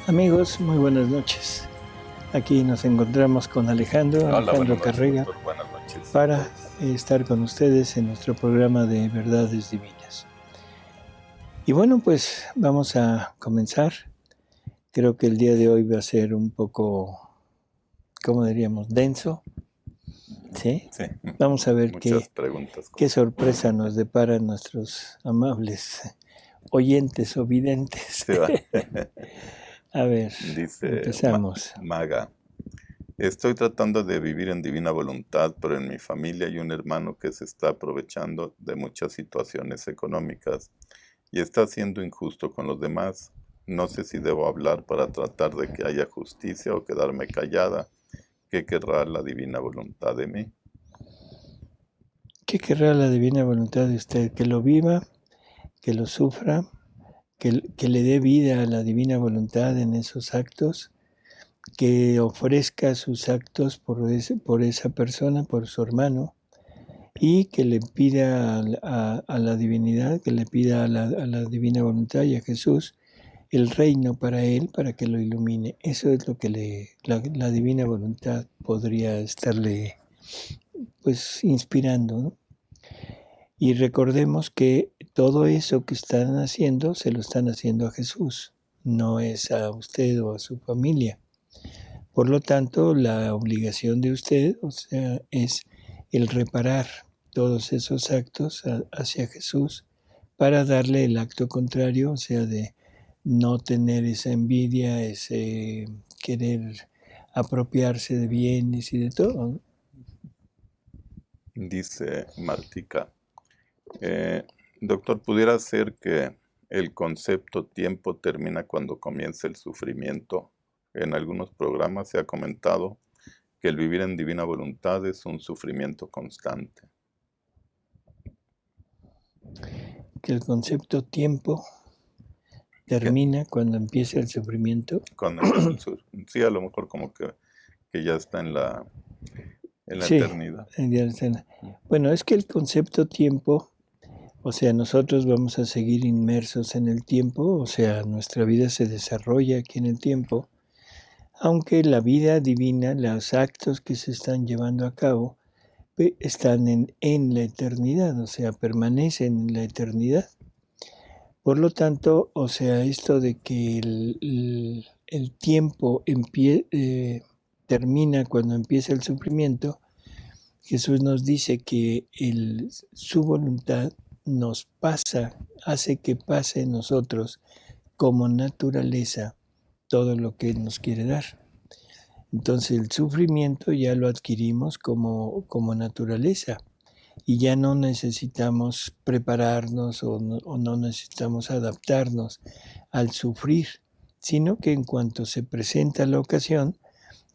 Amigos, muy buenas noches. Aquí nos encontramos con Alejandro Hola, buenas noches, Carrega, doctor. Buenas noches a para todos. estar con ustedes en nuestro programa de Verdades Divinas. Y bueno, pues vamos a comenzar. Creo que el día de hoy va a ser un poco, ¿cómo diríamos?, denso. ¿Sí? Sí, Vamos a ver muchas preguntas. qué sorpresa nos deparan nuestros amables oyentes o videntes. Sí, va. A ver, Dice empezamos. Maga, estoy tratando de vivir en divina voluntad, pero en mi familia hay un hermano que se está aprovechando de muchas situaciones económicas y está siendo injusto con los demás. No sé si debo hablar para tratar de que haya justicia o quedarme callada. ¿Qué querrá la divina voluntad de mí? ¿Qué querrá la divina voluntad de usted? Que lo viva, que lo sufra, que le dé vida a la divina voluntad en esos actos, que ofrezca sus actos por esa persona, por su hermano, y que le pida a la divinidad, que le pida a la divina voluntad y a Jesús el reino para él, para que lo ilumine. Eso es lo que la divina voluntad podría estarle pues inspirando, ¿no? Y recordemos que todo eso que están haciendo, se lo están haciendo a Jesús, no es a usted o a su familia. Por lo tanto, la obligación de usted, o sea, es el reparar todos esos actos hacia Jesús para darle el acto contrario, o sea, de no tener esa envidia, ese querer apropiarse de bienes y de todo. Dice Martica, doctor, ¿pudiera ser que el concepto tiempo termina cuando comienza el sufrimiento? En algunos programas se ha comentado que el vivir en divina voluntad es un sufrimiento constante. Que el concepto tiempo Que termina cuando empieza el sufrimiento. cuando empieza el sufrimiento, sí, a lo mejor como que ya está en la Sí, eternidad. bueno, es que el concepto tiempo, o sea, nosotros vamos a seguir inmersos en el tiempo, o sea, nuestra vida se desarrolla aquí en el tiempo, aunque la vida divina, los actos que se están llevando a cabo, están en la eternidad, o sea, permanecen en la eternidad. Por lo tanto, o sea, esto de que el tiempo termina cuando empieza el sufrimiento, Jesús nos dice que su voluntad nos pasa, hace que pase en nosotros como naturaleza todo lo que Él nos quiere dar. Entonces el sufrimiento ya lo adquirimos como naturaleza y ya no necesitamos prepararnos o no necesitamos adaptarnos al sufrir, sino que en cuanto se presenta la ocasión,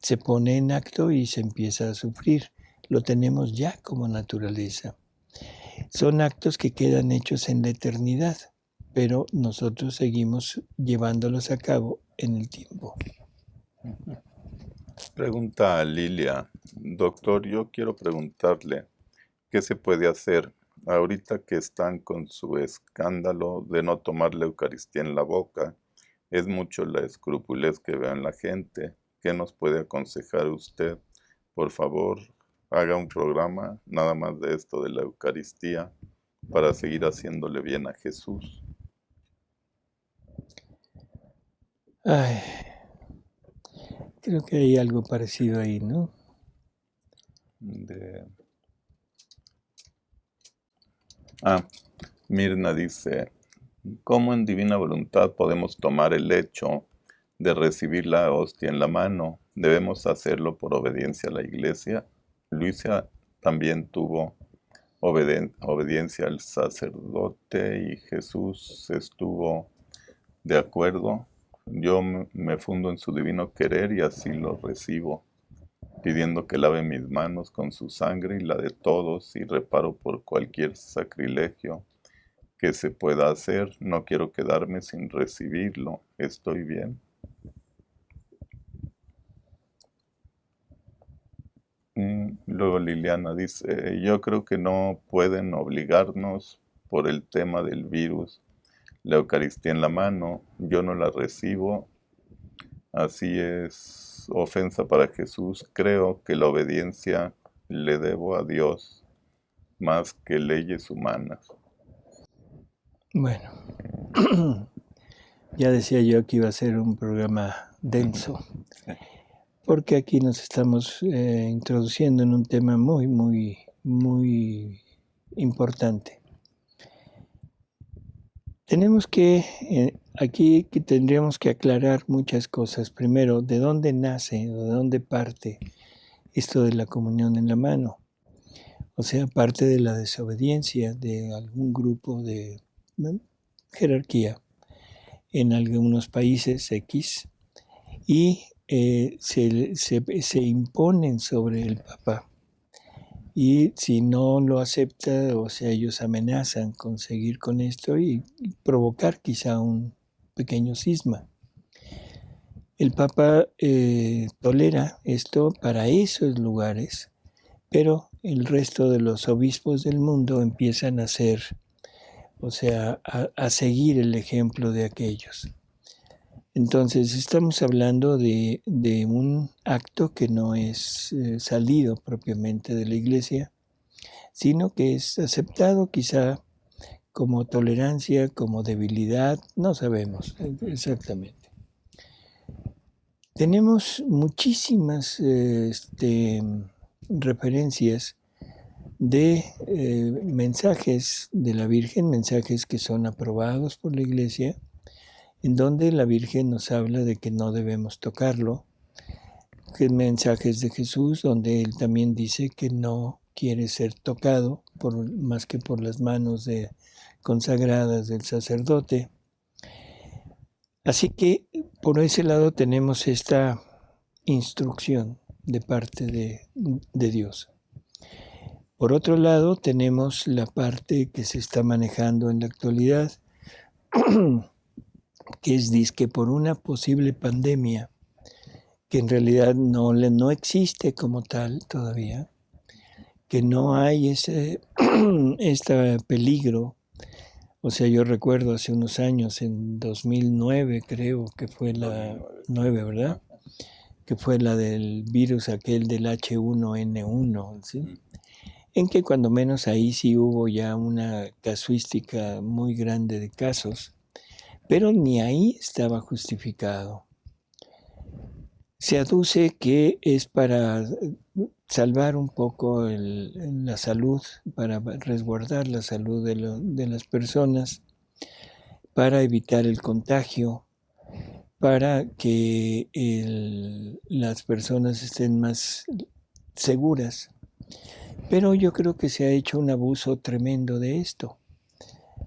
se pone en acto y se empieza a sufrir. Lo tenemos ya como naturaleza. Son actos que quedan hechos en la eternidad, pero nosotros seguimos llevándolos a cabo en el tiempo. Pregunta a Lilia, doctor, yo quiero preguntarle, ¿qué se puede hacer ahorita que están con su escándalo de no tomar la Eucaristía en la boca? Es mucho la escrupulez que veo en la gente. ¿Qué nos puede aconsejar usted? Por favor, haga un programa nada más de esto de la Eucaristía para seguir haciéndole bien a Jesús. Ay, creo que hay algo parecido ahí, ¿no? Mirna dice, ¿cómo en divina voluntad podemos tomar el hecho de recibir la hostia en la mano? ¿Debemos hacerlo por obediencia a la iglesia? Luisa también tuvo obediencia al sacerdote y Jesús estuvo de acuerdo. Yo me fundo en su divino querer y así lo recibo, pidiendo que lave mis manos con su sangre y la de todos y reparo por cualquier sacrilegio que se pueda hacer. No quiero quedarme sin recibirlo. ¿Estoy bien? Luego Liliana dice, yo creo que no pueden obligarnos por el tema del virus. La Eucaristía en la mano, yo no la recibo Así es ofensa para Jesús. Creo que la obediencia le debo a Dios más que leyes humanas. Bueno, ya decía yo que iba a ser un programa denso, porque aquí nos estamos introduciendo en un tema muy, muy, muy importante. Tenemos que, aquí que tendríamos que aclarar muchas cosas. Primero, ¿de dónde nace o de dónde parte esto de la comunión en la mano? O sea, parte de la desobediencia de algún grupo de jerarquía en algunos países X y se imponen sobre el Papa. Y si no lo acepta, o sea, ellos amenazan con seguir con esto y provocar quizá un pequeño cisma. El Papa tolera esto para esos lugares, pero el resto de los obispos del mundo empiezan a hacer, o sea, a seguir el ejemplo de aquellos. Entonces estamos hablando de un acto que no es salido propiamente de la Iglesia, sino que es aceptado quizá como tolerancia, como debilidad, no sabemos exactamente. Tenemos muchísimas referencias de mensajes de la Virgen, mensajes que son aprobados por la Iglesia, en donde la Virgen nos habla de que no debemos tocarlo, que mensajes de Jesús, donde él también dice que no quiere ser tocado más que por las manos consagradas del sacerdote. Así que por ese lado tenemos esta instrucción de parte de Dios. Por otro lado tenemos la parte que se está manejando en la actualidad, que es dizque por una posible pandemia, que en realidad no existe como tal todavía, que no hay este peligro. O sea, yo recuerdo hace unos años, en 2009 creo que fue la 9, ¿verdad? Que fue la del virus aquel del H1N1, ¿sí? En que cuando menos ahí sí hubo ya una casuística muy grande de casos, pero ni ahí estaba justificado. Se aduce que es para salvar un poco la salud, para resguardar la salud de las personas, para evitar el contagio, para que las personas estén más seguras. Pero yo creo que se ha hecho un abuso tremendo de esto.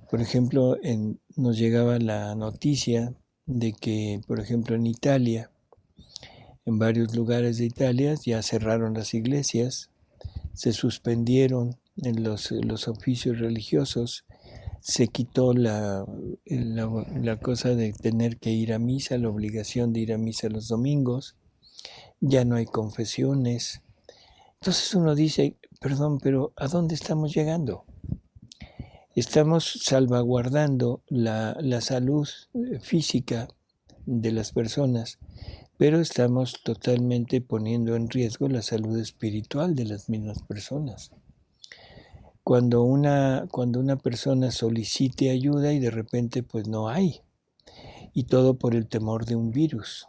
Por ejemplo, nos llegaba la noticia de que, por ejemplo, en Italia, en varios lugares de Italia ya cerraron las iglesias, se suspendieron en los oficios religiosos, se quitó la cosa de tener que ir a misa, la obligación de ir a misa los domingos, ya no hay confesiones. Entonces uno dice, perdón, pero ¿a dónde estamos llegando? Estamos salvaguardando la salud física de las personas, pero estamos totalmente poniendo en riesgo la salud espiritual de las mismas personas. Cuando una persona solicite ayuda y de repente pues no hay, y todo por el temor de un virus.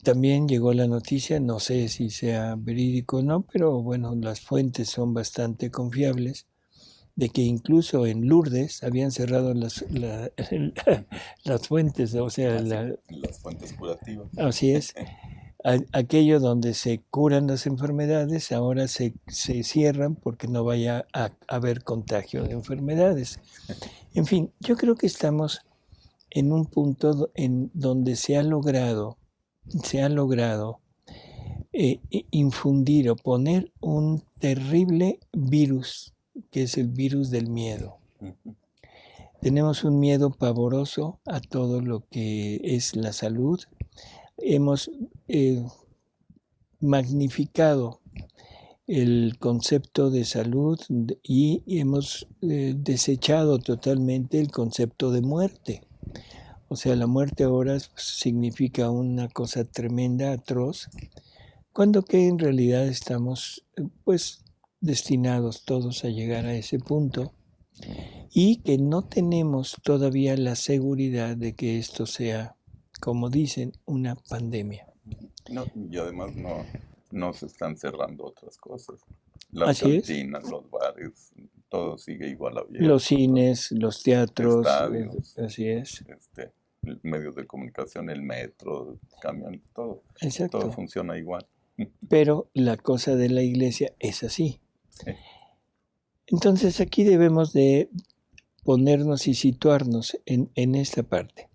También llegó la noticia, no sé si sea verídico o no, pero bueno, las fuentes son bastante confiables, de que incluso en Lourdes habían cerrado las fuentes, o sea, las fuentes curativas. Así es. Aquello donde se curan las enfermedades, ahora se cierran porque no vaya a haber contagio de enfermedades. En fin, yo creo que estamos en un punto en donde se ha logrado infundir o poner un terrible virus, que es el virus del miedo. Tenemos un miedo pavoroso a todo lo que es la salud. Hemos magnificado el concepto de salud y hemos desechado totalmente el concepto de muerte. O sea, la muerte ahora significa una cosa tremenda, atroz, cuando que en realidad estamos pues destinados todos a llegar a ese punto y que no tenemos todavía la seguridad de que esto sea, como dicen, una pandemia. No, y además no se están cerrando otras cosas. Las Así es. cantinas, los bares, todo sigue igual Los abierto, todo. cines, los teatros, Estadios, así es. medios de comunicación, el metro, camión, todo Exacto. funciona igual. Pero la cosa de la iglesia es así. Sí. Entonces aquí debemos de ponernos y situarnos en esta parte.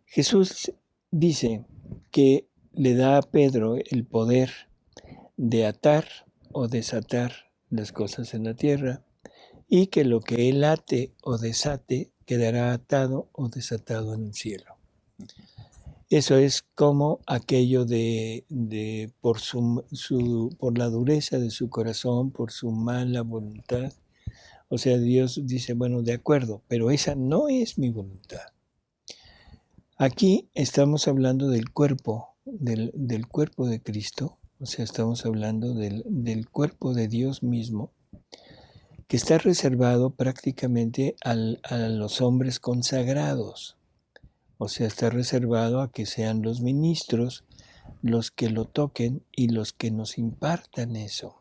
Jesús dice que le da a Pedro el poder de atar o desatar las cosas en la tierra y que lo que él ate o desate quedará atado o desatado en el cielo. Eso es como aquello de por la dureza de su corazón, por su mala voluntad. O sea, Dios dice, bueno, de acuerdo, pero esa no es mi voluntad. Aquí estamos hablando del cuerpo, del cuerpo de Cristo, o sea, estamos hablando del cuerpo de Dios mismo, que está reservado prácticamente a los hombres consagrados. O sea, está reservado a que sean los ministros los que lo toquen y los que nos impartan eso.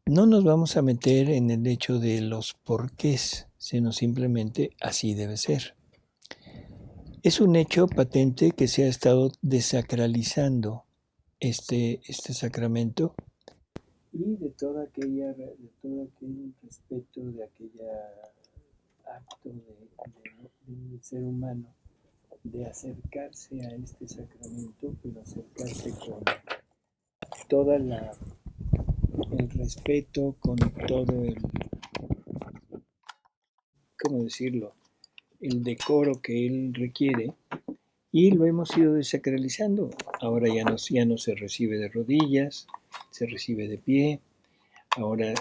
No nos vamos a meter en el hecho de los porqués, sino simplemente así debe ser. Es un hecho patente que se ha estado desacralizando este sacramento y de todo aquel respeto, de aquella acto del ser humano de acercarse a este sacramento, pero acercarse con todo el respeto, con todo ¿cómo decirlo? El decoro que él requiere, y lo hemos ido desacralizando. Ahora ya no se recibe de rodillas, se recibe de pie. Ahora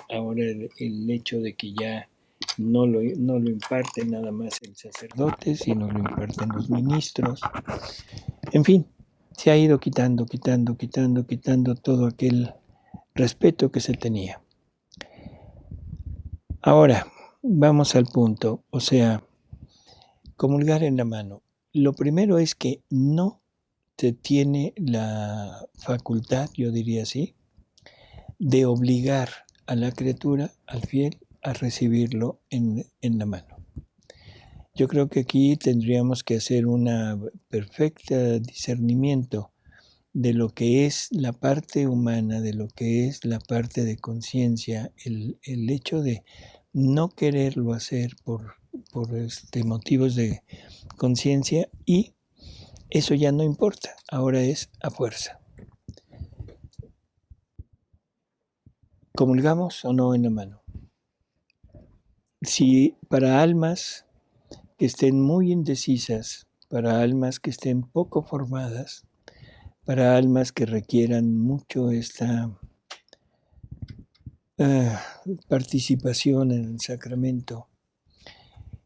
el hecho de que ya no lo imparte nada más el sacerdote, sino lo imparten los ministros. En fin, se ha ido quitando todo aquel respeto que se tenía. Ahora, vamos al punto, o sea, comulgar en la mano. Lo primero es que no se tiene la facultad, yo diría así, de obligar a la criatura, al fiel, a recibirlo en la mano. Yo creo que aquí tendríamos que hacer un perfecto discernimiento de lo que es la parte humana, de lo que es la parte de conciencia, el hecho de no quererlo hacer por motivos de conciencia, y eso ya no importa, ahora es a fuerza. ¿Comulgamos o no en la mano? Si para almas que estén muy indecisas, para almas que estén poco formadas, para almas que requieran mucho esta participación en el sacramento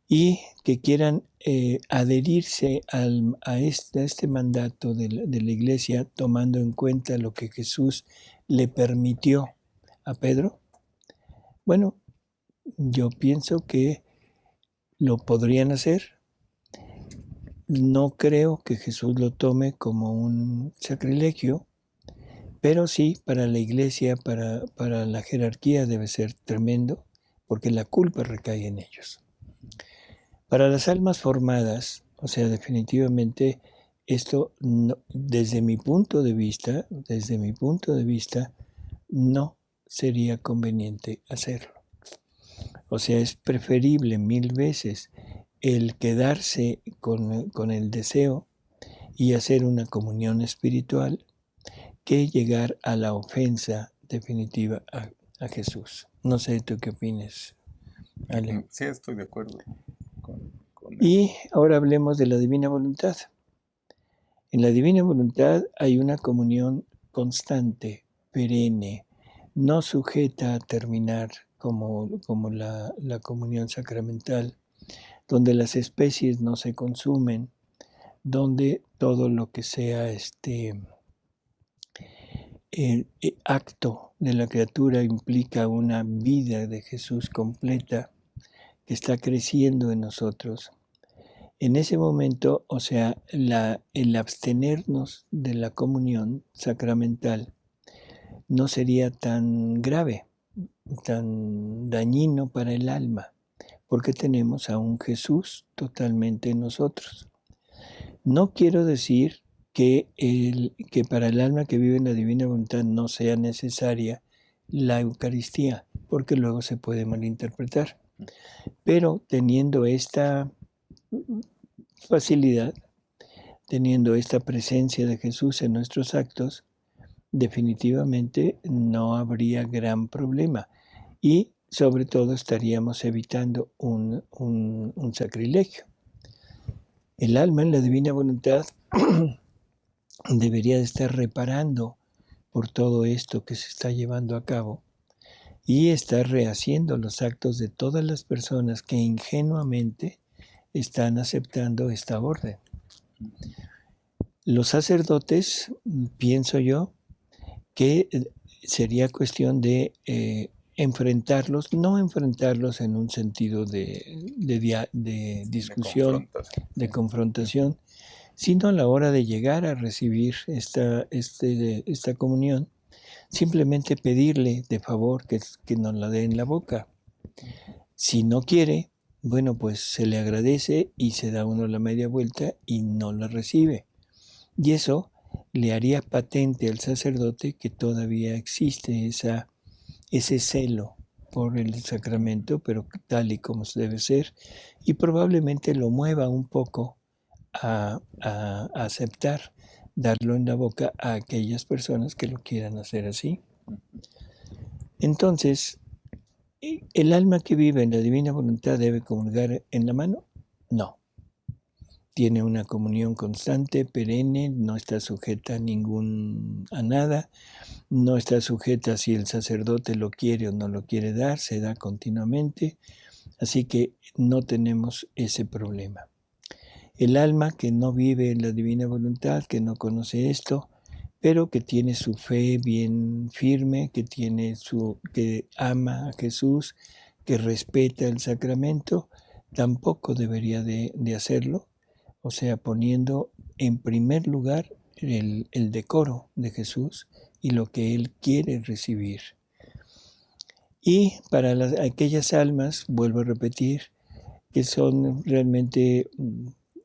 y que quieran adherirse a este mandato de la Iglesia, tomando en cuenta lo que Jesús le permitió a Pedro, bueno, yo pienso que lo podrían hacer. No creo que Jesús lo tome como un sacrilegio, pero sí para la Iglesia, para la jerarquía debe ser tremendo, porque la culpa recae en ellos. Para las almas formadas, o sea, definitivamente esto no, desde mi punto de vista, no sería conveniente hacerlo. O sea, es preferible 1000 veces el quedarse con el deseo y hacer una comunión espiritual que llegar a la ofensa definitiva a Jesús. No sé tú qué opinas, Ale. Sí, estoy de acuerdo con Y ahora hablemos de la divina voluntad. En la divina voluntad hay una comunión constante, perenne, no sujeta a terminar como la comunión sacramental, donde las especies no se consumen, donde todo lo que sea el acto de la criatura implica una vida de Jesús completa que está creciendo en nosotros. En ese momento, o sea, el abstenernos de la comunión sacramental no sería tan grave, tan dañino para el alma, porque tenemos a un Jesús totalmente en nosotros. No quiero decir que para el alma que vive en la divina voluntad no sea necesaria la Eucaristía, porque luego se puede malinterpretar. Pero teniendo esta facilidad, teniendo esta presencia de Jesús en nuestros actos, definitivamente no habría gran problema y sobre todo estaríamos evitando un sacrilegio. El alma en la divina voluntad debería de estar reparando por todo esto que se está llevando a cabo y estar rehaciendo los actos de todas las personas que ingenuamente están aceptando esta orden. Los sacerdotes, pienso yo, que sería cuestión de enfrentarlos, no enfrentarlos en un sentido de discusión, de confrontación, sino a la hora de llegar a recibir esta comunión, simplemente pedirle de favor que nos la dé en la boca. Si no quiere, bueno, pues se le agradece y se da uno la media vuelta y no la recibe. Y eso le haría patente al sacerdote que todavía existe ese celo por el sacramento, pero tal y como debe ser, y probablemente lo mueva un poco a aceptar, darlo en la boca a aquellas personas que lo quieran hacer así. Entonces, ¿el alma que vive en la divina voluntad debe comulgar en la mano? No. Tiene una comunión constante, perenne, no está sujeta a nada, no está sujeta si el sacerdote lo quiere o no lo quiere dar, se da continuamente, así que no tenemos ese problema. El alma que no vive en la divina voluntad, que no conoce esto, pero que tiene su fe bien firme, que ama a Jesús, que respeta el sacramento, tampoco debería de hacerlo, o sea, poniendo en primer lugar el decoro de Jesús y lo que Él quiere recibir. Y para aquellas almas, vuelvo a repetir, que son realmente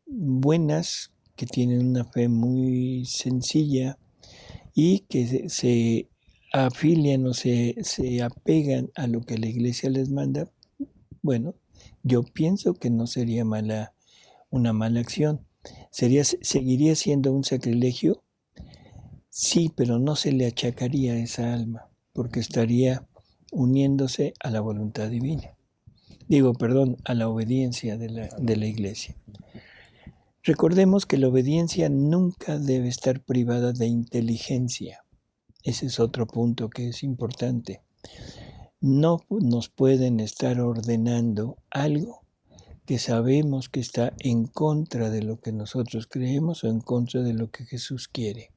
buenas, que tienen una fe muy sencilla y que se afilian o se apegan a lo que la Iglesia les manda, bueno, yo pienso que no sería una mala acción. ¿Seguiría siendo un sacrilegio? Sí, pero no se le achacaría a esa alma, porque estaría uniéndose a la voluntad divina. A la obediencia de la Iglesia. Recordemos que la obediencia nunca debe estar privada de inteligencia. Ese es otro punto que es importante. No nos pueden estar ordenando algo que sabemos que está en contra de lo que nosotros creemos o en contra de lo que Jesús quiere.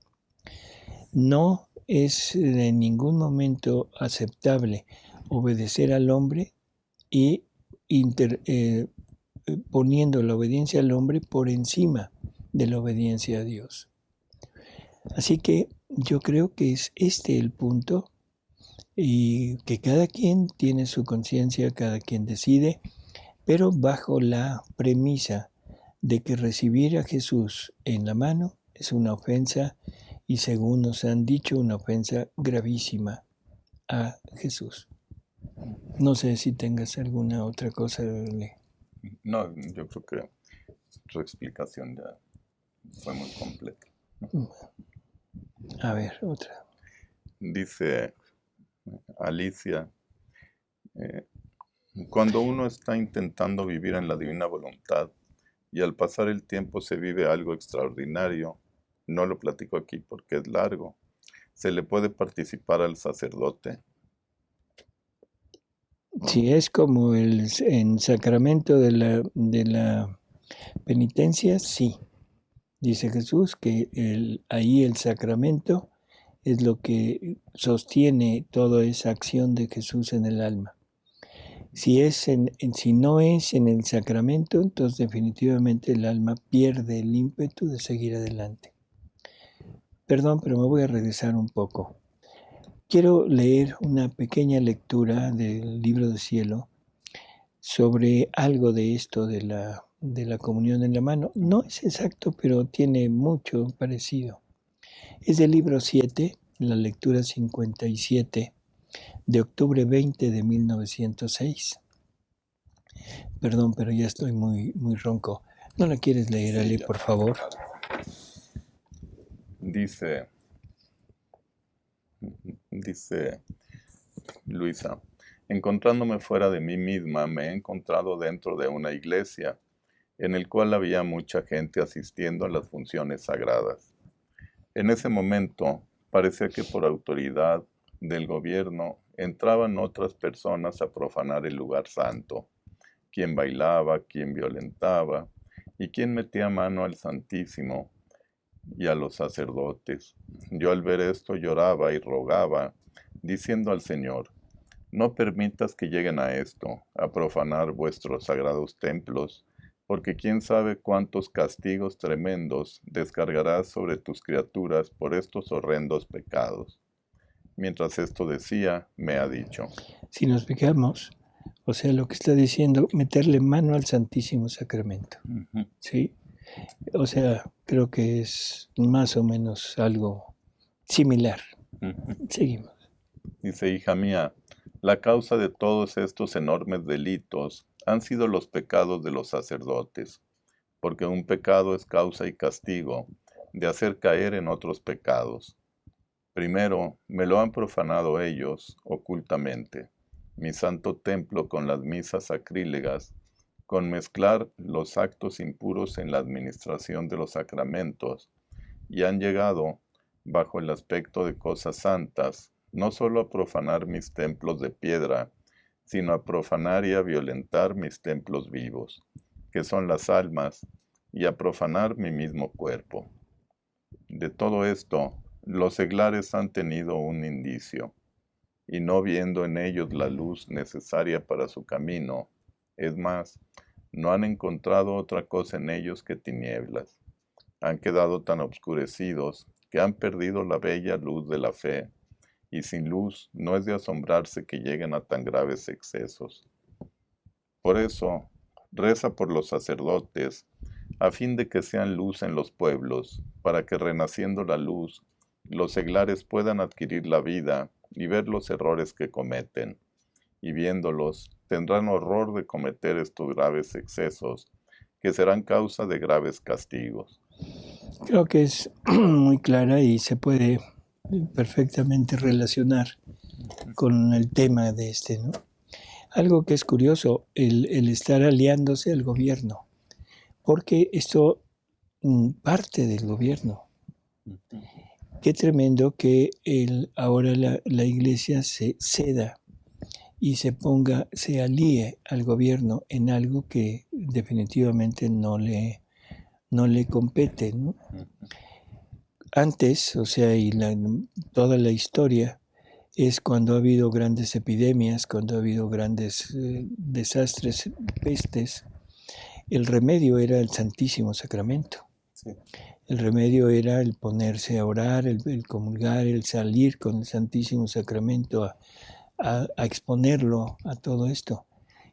No es en ningún momento aceptable obedecer al hombre y poniendo la obediencia al hombre por encima de la obediencia a Dios. Así que yo creo que es el punto y que cada quien tiene su conciencia, cada quien decide, pero bajo la premisa de que recibir a Jesús en la mano es una ofensa y, según nos han dicho, una ofensa gravísima a Jesús. No sé si tengas alguna otra cosa, Lele. No, yo creo que tu explicación ya fue muy completa. A ver, otra. Dice Alicia, cuando uno está intentando vivir en la divina voluntad y al pasar el tiempo se vive algo extraordinario, no lo platico aquí porque es largo, ¿se le puede participar al sacerdote? Si es como en sacramento de la penitencia, sí. Dice Jesús que ahí el sacramento es lo que sostiene toda esa acción de Jesús en el alma. Si no es en el sacramento, entonces definitivamente el alma pierde el ímpetu de seguir adelante. Perdón, pero me voy a regresar un poco. Quiero leer una pequeña lectura del Libro del Cielo sobre algo de esto de la comunión en la mano. No es exacto, pero tiene mucho parecido. Es del libro 7, la lectura 57, de octubre 20 de 1906. Perdón, pero ya estoy muy, muy ronco. ¿No la quieres leer, Ale, por favor? Dice Luisa, encontrándome fuera de mí misma, me he encontrado dentro de una iglesia, en el cual había mucha gente asistiendo a las funciones sagradas. En ese momento, parecía que por autoridad del gobierno entraban otras personas a profanar el lugar santo, quien bailaba, quien violentaba, y quien metía mano al Santísimo y a los sacerdotes. Yo al ver esto lloraba y rogaba, diciendo al Señor, no permitas que lleguen a esto, a profanar vuestros sagrados templos, porque quién sabe cuántos castigos tremendos descargarás sobre tus criaturas por estos horrendos pecados. Mientras esto decía, me ha dicho. Si nos fijamos, o sea, lo que está diciendo, meterle mano al Santísimo Sacramento. ¿Sí? O sea, creo que es más o menos algo similar. Seguimos. Dice, hija mía, la causa de todos estos enormes delitos han sido los pecados de los sacerdotes, porque un pecado es causa y castigo de hacer caer en otros pecados. Primero, me lo han profanado ellos ocultamente, mi santo templo con las misas sacrílegas, con mezclar los actos impuros en la administración de los sacramentos, y han llegado, bajo el aspecto de cosas santas, no solo a profanar mis templos de piedra, sino a profanar y a violentar mis templos vivos, que son las almas, y a profanar mi mismo cuerpo. De todo esto, los seglares han tenido un indicio, y no viendo en ellos la luz necesaria para su camino, es más, no han encontrado otra cosa en ellos que tinieblas. Han quedado tan obscurecidos que han perdido la bella luz de la fe, y sin luz no es de asombrarse que lleguen a tan graves excesos. Por eso, reza por los sacerdotes, a fin de que sean luz en los pueblos, para que renaciendo la luz, los seglares puedan adquirir la vida y ver los errores que cometen, y viéndolos tendrán horror de cometer estos graves excesos, que serán causa de graves castigos. Creo que es muy clara y se puede perfectamente relacionar con el tema de este, ¿no? Algo que es curioso, el estar aliándose al gobierno, porque esto parte del gobierno. Qué tremendo que ahora la iglesia se ceda y se alíe al gobierno en algo que definitivamente no le compete, ¿no? Antes, o sea, toda la historia es cuando ha habido grandes epidemias, cuando ha habido grandes desastres, pestes, el remedio era el Santísimo Sacramento. Sí. El remedio era el ponerse a orar, el comulgar, el salir con el Santísimo Sacramento a exponerlo a todo esto.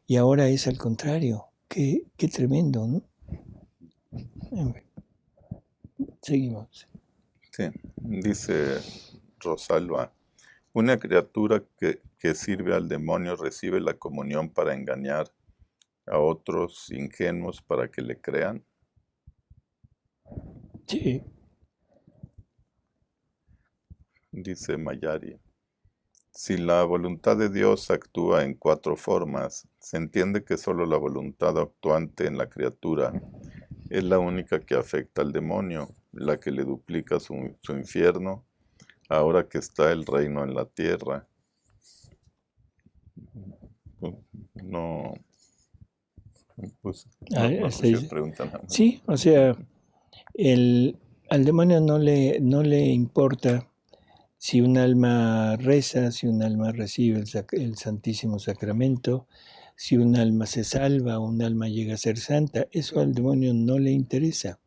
Y ahora es al contrario. Qué tremendo, ¿no? Seguimos. Sí, dice Rosalba, una criatura que sirve al demonio recibe la comunión para engañar a otros ingenuos para que le crean. Sí. Dice Mayari, si la voluntad de Dios actúa en 4 formas, se entiende que solo la voluntad actuante en la criatura es la única que afecta al demonio, la que le duplica su infierno, ahora que está el reino en la tierra. No, pues Ah, no pregúntame. sí, o sea, al demonio no le importa si un alma reza, si un alma recibe el Santísimo Sacramento, si un alma se salva, un alma llega a ser santa, eso al demonio no le interesa.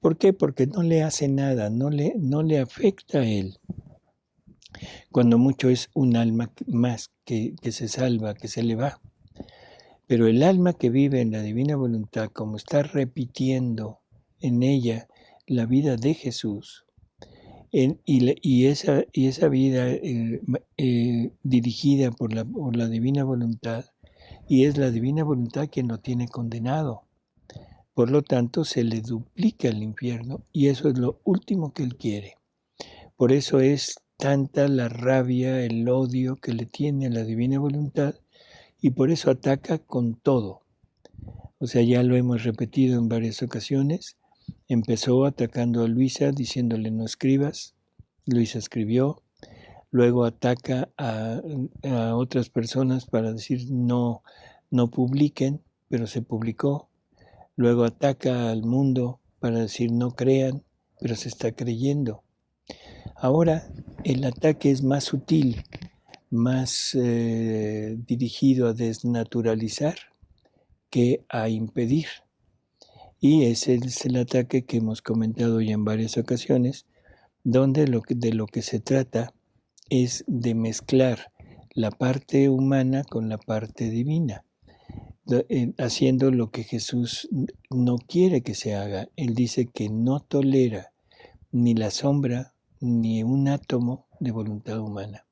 ¿Por qué? Porque no le hace nada, no le afecta a él. Cuando mucho es un alma más que se salva, que se le va. Pero el alma que vive en la divina voluntad, como está repitiendo en ella la vida de Jesús, y esa vida dirigida por la divina voluntad, y es la divina voluntad quien lo tiene condenado. Por lo tanto, se le duplica el infierno, y eso es lo último que él quiere. Por eso es tanta la rabia, el odio que le tiene a la divina voluntad, y por eso ataca con todo. O sea, ya lo hemos repetido en varias ocasiones. Empezó atacando a Luisa, diciéndole no escribas. Luisa escribió. Luego ataca a otras personas para decir no publiquen, pero se publicó. Luego ataca al mundo para decir no crean, pero se está creyendo. Ahora el ataque es más sutil, más dirigido a desnaturalizar que a impedir. Y ese es el ataque que hemos comentado ya en varias ocasiones, donde de lo que se trata es de mezclar la parte humana con la parte divina, haciendo lo que Jesús no quiere que se haga. Él dice que no tolera ni la sombra ni un átomo de voluntad humana.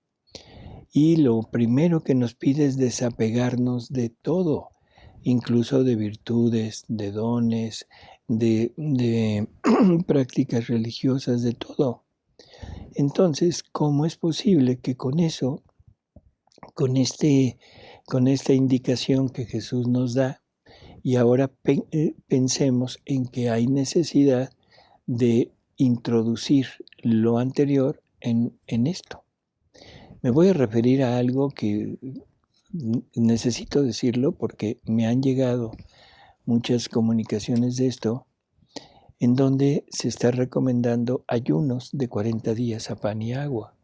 Y lo primero que nos pide es desapegarnos de todo, incluso de virtudes, de dones, de prácticas religiosas, de todo. Entonces, ¿cómo es posible que con eso, con esta indicación que Jesús nos da, y ahora pensemos en que hay necesidad de introducir lo anterior en esto? Me voy a referir a algo que necesito decirlo porque me han llegado muchas comunicaciones de esto, en donde se está recomendando ayunos de 40 días a pan y agua.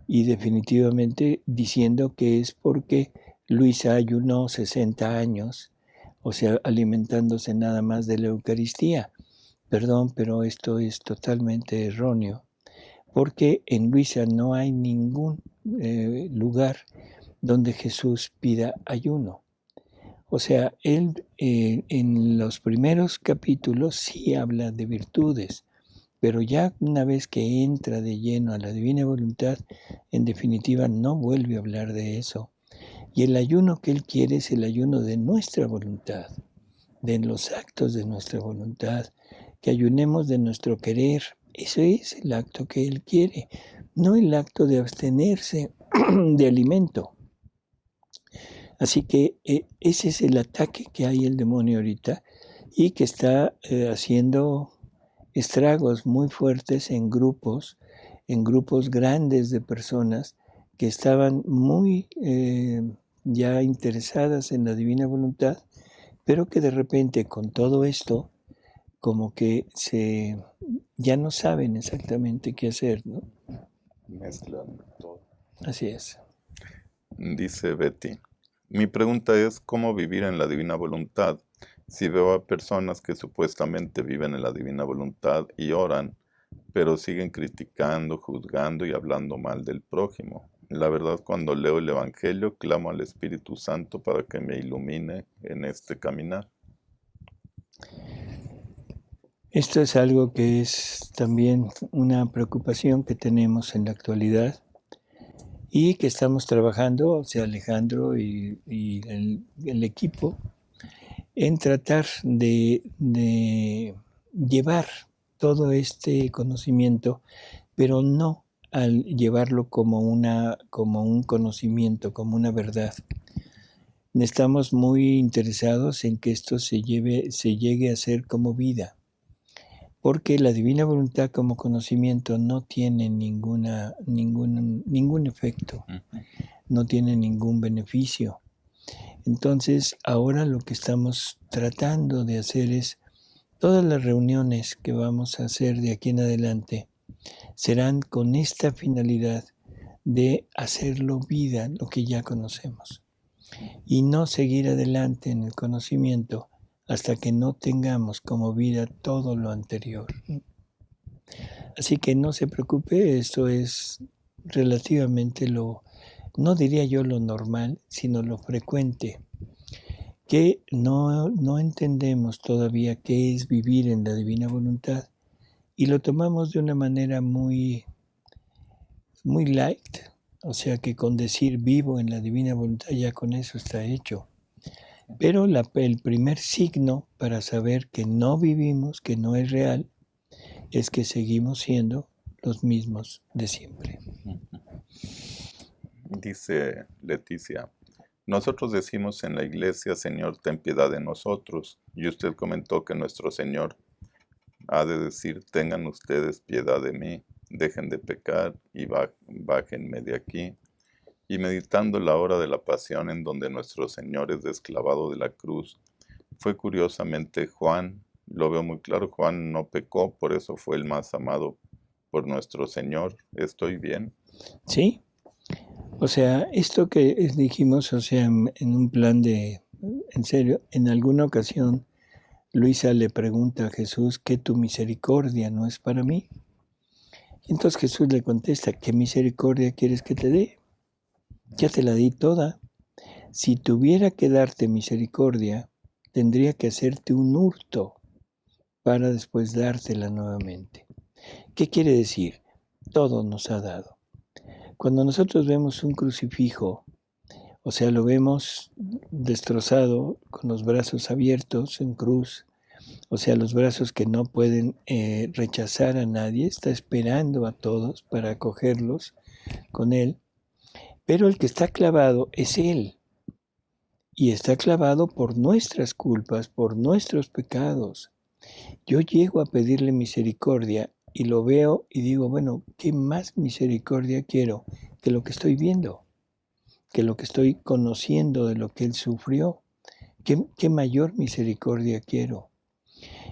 Y definitivamente diciendo que es porque Luisa ayunó 60 años, o sea, alimentándose nada más de la Eucaristía. Perdón, pero esto es totalmente erróneo, porque en Luisa no hay ningún lugar donde Jesús pida ayuno. O sea, él en los primeros capítulos sí habla de virtudes, pero ya una vez que entra de lleno a la divina voluntad, en definitiva no vuelve a hablar de eso. Y el ayuno que él quiere es el ayuno de nuestra voluntad, de los actos de nuestra voluntad, que ayunemos de nuestro querer. Ese es el acto que él quiere, no el acto de abstenerse de alimento. Así que ese es el ataque que hay el demonio ahorita y que está haciendo estragos muy fuertes en grupos grandes de personas que estaban muy ya interesadas en la divina voluntad, pero que de repente con todo esto como que ya no saben exactamente qué hacer, ¿no? Mezclan todo. Así es. Dice Betty, mi pregunta es cómo vivir en la divina voluntad si veo a personas que supuestamente viven en la divina voluntad y oran, pero siguen criticando, juzgando y hablando mal del prójimo. La verdad, cuando leo el Evangelio, clamo al Espíritu Santo para que me ilumine en este caminar. Esto es algo que es también una preocupación que tenemos en la actualidad y que estamos trabajando, o sea, Alejandro y el equipo, en tratar de llevar todo este conocimiento, pero no al llevarlo como un conocimiento, como una verdad. Estamos muy interesados en que esto se llegue a ser como vida, porque la divina voluntad como conocimiento no tiene ningún efecto, no tiene ningún beneficio. Entonces, ahora lo que estamos tratando de hacer es, todas las reuniones que vamos a hacer de aquí en adelante serán con esta finalidad de hacerlo vida, lo que ya conocemos, y no seguir adelante en el conocimiento hasta que no tengamos como vida todo lo anterior. Así que no se preocupe, esto es relativamente no diría yo lo normal, sino lo frecuente, que no entendemos todavía qué es vivir en la divina voluntad y lo tomamos de una manera muy, muy light, o sea que con decir vivo en la divina voluntad ya con eso está hecho. Pero el primer signo para saber que no vivimos, que no es real, es que seguimos siendo los mismos de siempre. Dice Leticia, nosotros decimos en la iglesia, Señor, ten piedad de nosotros. Y usted comentó que nuestro Señor ha de decir, tengan ustedes piedad de mí, dejen de pecar y bájenme de aquí. Y meditando la hora de la pasión en donde nuestro Señor es desclavado de la cruz, fue curiosamente Juan, lo veo muy claro, Juan no pecó, por eso fue el más amado por nuestro Señor. ¿Estoy bien? Sí, o sea, esto que dijimos, o sea, en un plan de, en serio, en alguna ocasión Luisa le pregunta a Jesús que tu misericordia no es para mí. Y entonces Jesús le contesta, ¿qué misericordia quieres que te dé? Ya te la di toda. Si tuviera que darte misericordia, tendría que hacerte un hurto para después dártela nuevamente. ¿Qué quiere decir? Todo nos ha dado. Cuando nosotros vemos un crucifijo, o sea, lo vemos destrozado, con los brazos abiertos en cruz, o sea, los brazos que no pueden rechazar a nadie, está esperando a todos para acogerlos con él, pero el que está clavado es él, y está clavado por nuestras culpas, por nuestros pecados. Yo llego a pedirle misericordia y lo veo y digo, bueno, ¿qué más misericordia quiero que lo que estoy viendo? Que lo que estoy conociendo de lo que él sufrió. ¿Qué mayor misericordia quiero?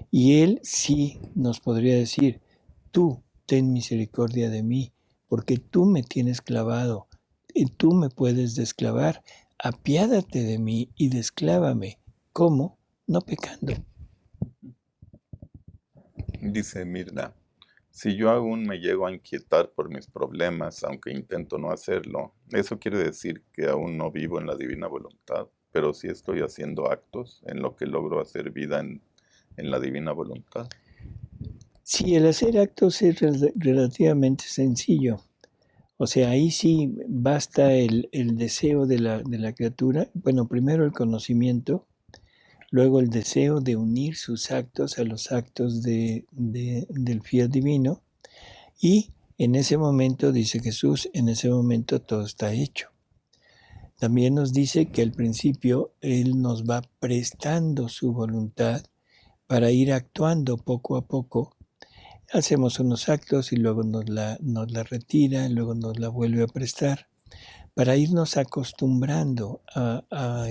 Y él sí nos podría decir, tú ten misericordia de mí, porque tú me tienes clavado y tú me puedes desclavar. Apiádate de mí y desclávame. ¿Cómo? No pecando. Dice Mirna, si yo aún me llego a inquietar por mis problemas, aunque intento no hacerlo, eso quiere decir que aún no vivo en la divina voluntad, pero sí estoy haciendo actos en lo que logro hacer vida en la divina voluntad. Sí, el hacer actos es relativamente sencillo. O sea, ahí sí basta el deseo de la criatura. Bueno, primero el conocimiento, luego el deseo de unir sus actos a los actos del fiat divino. Y en ese momento, dice Jesús, en ese momento todo está hecho. También nos dice que al principio Él nos va prestando su voluntad para ir actuando poco a poco. Hacemos unos actos y luego nos la retira, luego nos la vuelve a prestar, para irnos acostumbrando a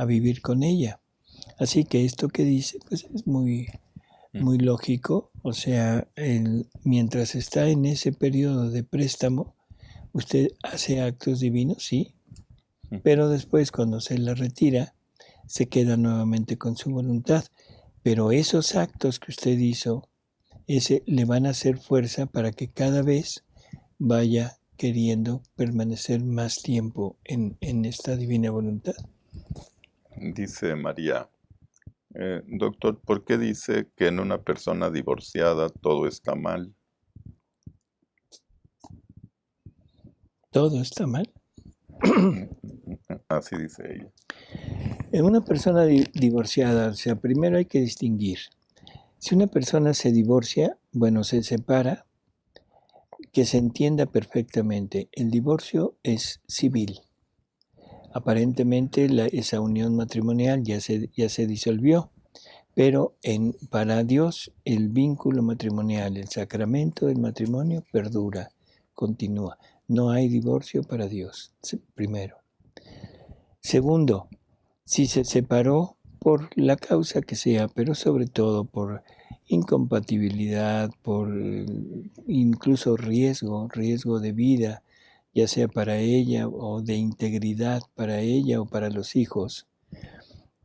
vivir con ella. Así que esto que dice pues es muy lógico. O sea, mientras está en ese periodo de préstamo, usted hace actos divinos, sí, pero después cuando se la retira, se queda nuevamente con su voluntad. Pero esos actos que usted hizo, le van a hacer fuerza para que cada vez vaya queriendo permanecer más tiempo en esta divina voluntad. Dice María, doctor, ¿por qué dice que en una persona divorciada todo está mal? ¿Todo está mal? Así dice ella. En una persona divorciada, o sea, primero hay que distinguir. Si una persona se divorcia, bueno, se separa, que se entienda perfectamente. El divorcio es civil. Aparentemente esa unión matrimonial ya se disolvió, pero para Dios el vínculo matrimonial, el sacramento del matrimonio perdura, continúa. No hay divorcio para Dios, primero. Segundo, si se separó por la causa que sea, pero sobre todo por incompatibilidad, por incluso riesgo de vida, ya sea para ella o de integridad para ella o para los hijos.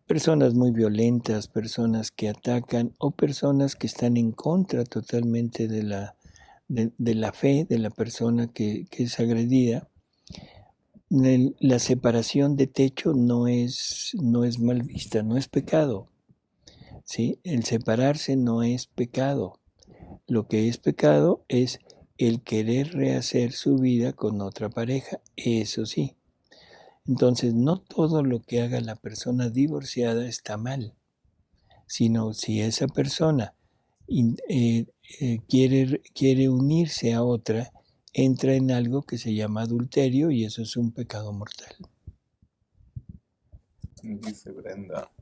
Personas muy violentas, personas que atacan o personas que están en contra totalmente de la fe de la persona que es agredida. La separación de techo no es mal vista, no es pecado. ¿Sí? El separarse no es pecado. Lo que es pecado es el querer rehacer su vida con otra pareja, eso sí. Entonces, no todo lo que haga la persona divorciada está mal, sino si esa persona quiere unirse a otra, entra en algo que se llama adulterio y eso es un pecado mortal. Dice Brenda,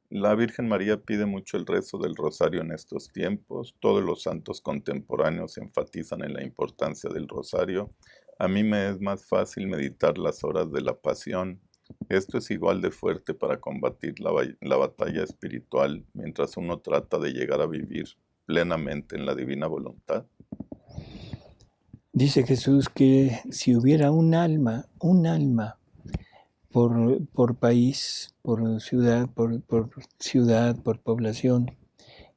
la Virgen María pide mucho el rezo del rosario en estos tiempos. Todos los santos contemporáneos enfatizan en la importancia del rosario. A mí me es más fácil meditar las horas de la pasión. Esto es igual de fuerte para combatir la batalla espiritual mientras uno trata de llegar a vivir plenamente en la divina voluntad. Dice Jesús que si hubiera un alma por país, por ciudad, por población,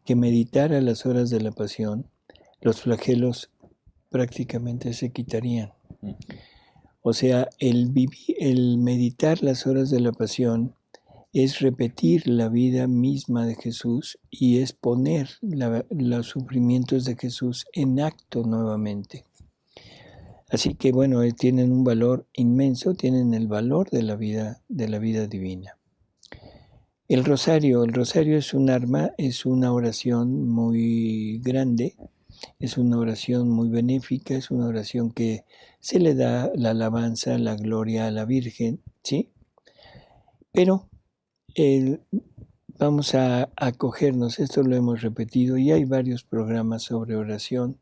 que meditara las horas de la pasión, los flagelos prácticamente se quitarían. O sea, el meditar las horas de la pasión es repetir la vida misma de Jesús y es poner los sufrimientos de Jesús en acto nuevamente. Así que bueno, tienen un valor inmenso, tienen el valor de la vida divina. El rosario es un arma, es una oración muy grande, es una oración muy benéfica, es una oración que se le da la alabanza, la gloria a la Virgen, ¿sí? Pero vamos a acogernos, esto lo hemos repetido y hay varios programas sobre oración.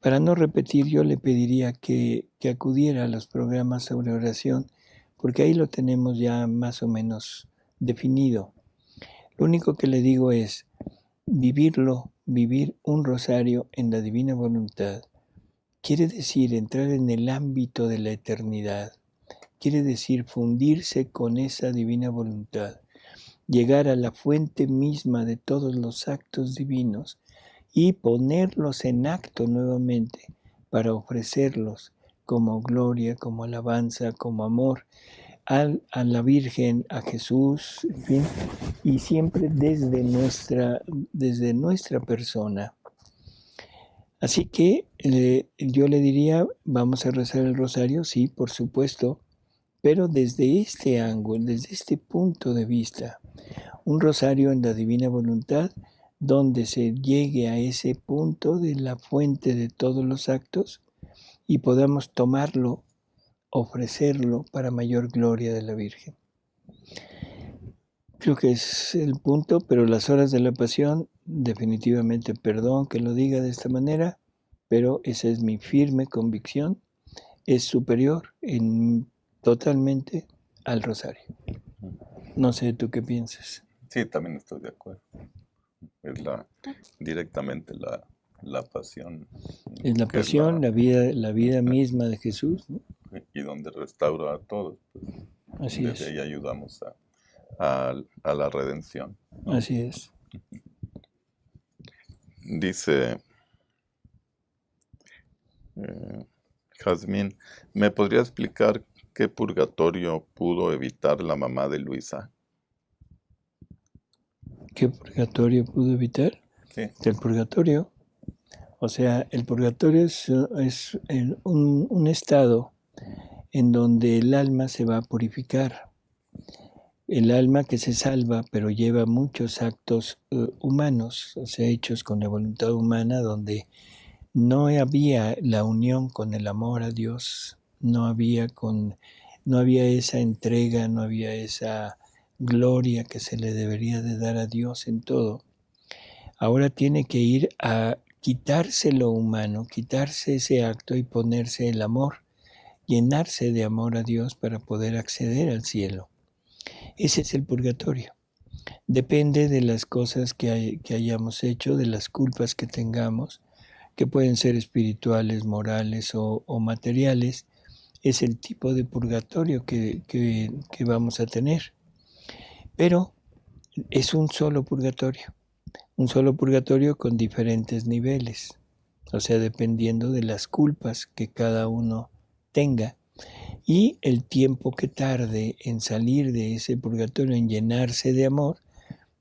Para no repetir, yo le pediría que acudiera a los programas sobre oración, porque ahí lo tenemos ya más o menos definido. Lo único que le digo es vivir un rosario en la divina voluntad, quiere decir entrar en el ámbito de la eternidad, quiere decir fundirse con esa divina voluntad, llegar a la fuente misma de todos los actos divinos y ponerlos en acto nuevamente para ofrecerlos como gloria, como alabanza, como amor a la Virgen, a Jesús, en fin, y siempre desde nuestra persona. Así que yo le diría, vamos a rezar el rosario, sí, por supuesto, pero desde este ángulo, desde este punto de vista, un rosario en la divina voluntad, donde se llegue a ese punto de la fuente de todos los actos y podamos tomarlo, ofrecerlo para mayor gloria de la Virgen. Creo que es el punto, pero las horas de la pasión, definitivamente, perdón que lo diga de esta manera, pero esa es mi firme convicción, es superior totalmente al rosario. No sé tú qué piensas. Sí, también estoy de acuerdo. Es directamente la pasión. Es la pasión, la vida misma de Jesús, ¿no? Y donde restaura a todos. Pues, así desde es. ahí ayudamos a la redención, ¿no? Así es. Dice Jazmín, ¿me podría explicar qué purgatorio pudo evitar la mamá de Luisa? ¿Qué purgatorio pudo evitar? Sí. El purgatorio. O sea, el purgatorio es un estado en donde el alma se va a purificar. El alma que se salva, pero lleva muchos actos humanos, o sea, hechos con la voluntad humana, donde no había la unión con el amor a Dios, no había esa entrega, no había esa gloria que se le debería de dar a Dios en todo. Ahora tiene que ir a quitarse lo humano, quitarse ese acto y ponerse el amor, llenarse de amor a Dios para poder acceder al cielo. Ese es el purgatorio. Depende de las cosas que hayamos hecho, de las culpas que tengamos, que pueden ser espirituales, morales o materiales. Es el tipo de purgatorio que vamos a tener. Pero es un solo purgatorio con diferentes niveles, o sea, dependiendo de las culpas que cada uno tenga y el tiempo que tarde en salir de ese purgatorio, en llenarse de amor,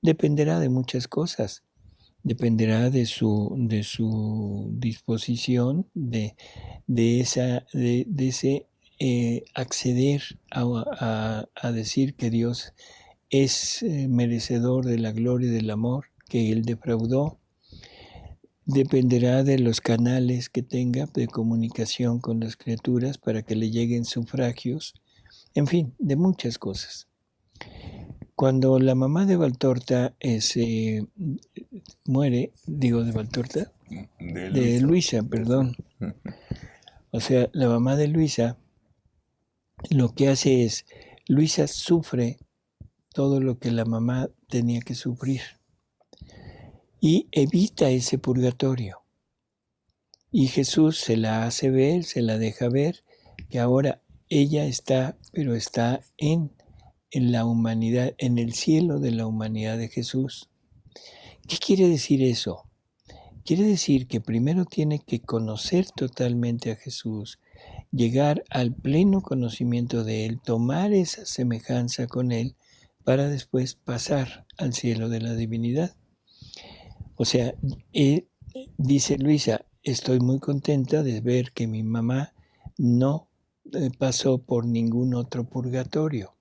dependerá de muchas cosas. Dependerá de su disposición, de ese acceder a decir que Dios es merecedor de la gloria y del amor que él defraudó. Dependerá de los canales que tenga de comunicación con las criaturas para que le lleguen sufragios, en fin, de muchas cosas. Cuando la mamá de Valtorta muere, digo de Valtorta, de Luisa, perdón. O sea, la mamá de Luisa lo que hace es, Luisa sufre todo lo que la mamá tenía que sufrir y evita ese purgatorio. Y Jesús se la hace ver, se la deja ver, que ahora ella está, pero está en la humanidad, en el cielo de la humanidad de Jesús. ¿Qué quiere decir eso? Quiere decir que primero tiene que conocer totalmente a Jesús, llegar al pleno conocimiento de Él, tomar esa semejanza con Él, para después pasar al cielo de la divinidad. O sea, dice Luisa, estoy muy contenta de ver que mi mamá no pasó por ningún otro purgatorio.